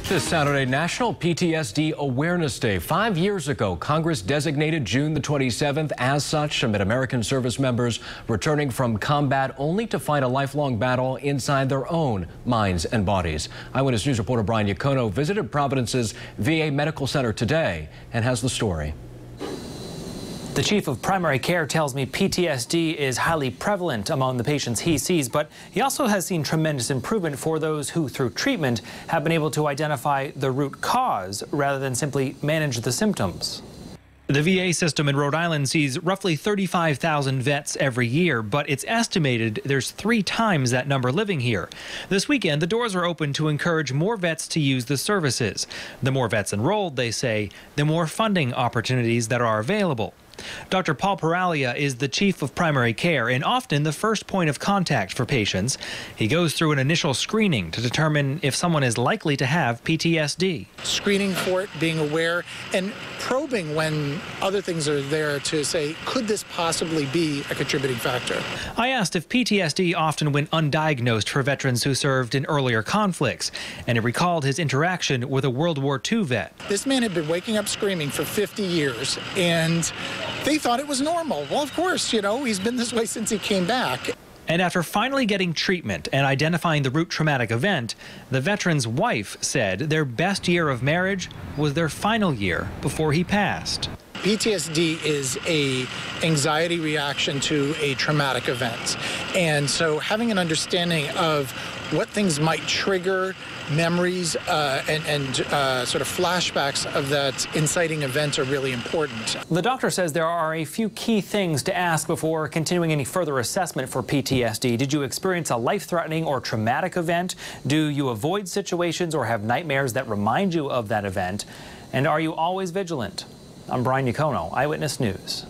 This Saturday, National PTSD Awareness Day. 5 years ago, Congress designated June the 27th as such amid American service members returning from combat only to fight a lifelong battle inside their own minds and bodies. Eyewitness News reporter Brian Yacono visited Providence's VA Medical Center today and has the story. The chief of primary care tells me PTSD is highly prevalent among the patients he sees, but he also has seen tremendous improvement for those who, through treatment, have been able to identify the root cause rather than simply manage the symptoms. The VA system in Rhode Island sees roughly 35,000 vets every year, but it's estimated there's 3 times that number living here. This weekend, the doors are open to encourage more vets to use the services. The more vets enrolled, they say, the more funding opportunities that are available. Dr. Paul Paralia is the chief of primary care and often the first point of contact for patients. He goes through an initial screening to determine if someone is likely to have PTSD. Screening for it, being aware, and probing when other things are there to say, could this possibly be a contributing factor? I asked if PTSD often went undiagnosed for veterans who served in earlier conflicts, and he recalled his interaction with a World War II vet. This man had been waking up screaming for 50 years, and they thought it was normal. Well, of course, you know, he's been this way since he came back. And after finally getting treatment and identifying the root traumatic event, the veteran's wife said their best year of marriage was their final year before he passed. PTSD is an anxiety reaction to a traumatic event. And so having an understanding of what things might trigger memories and sort of flashbacks of that inciting event are really important. The doctor says there are a few key things to ask before continuing any further assessment for PTSD. Did you experience a life-threatening or traumatic event? Do you avoid situations or have nightmares that remind you of that event? And are you always vigilant? I'm Brian Yacono, Eyewitness News.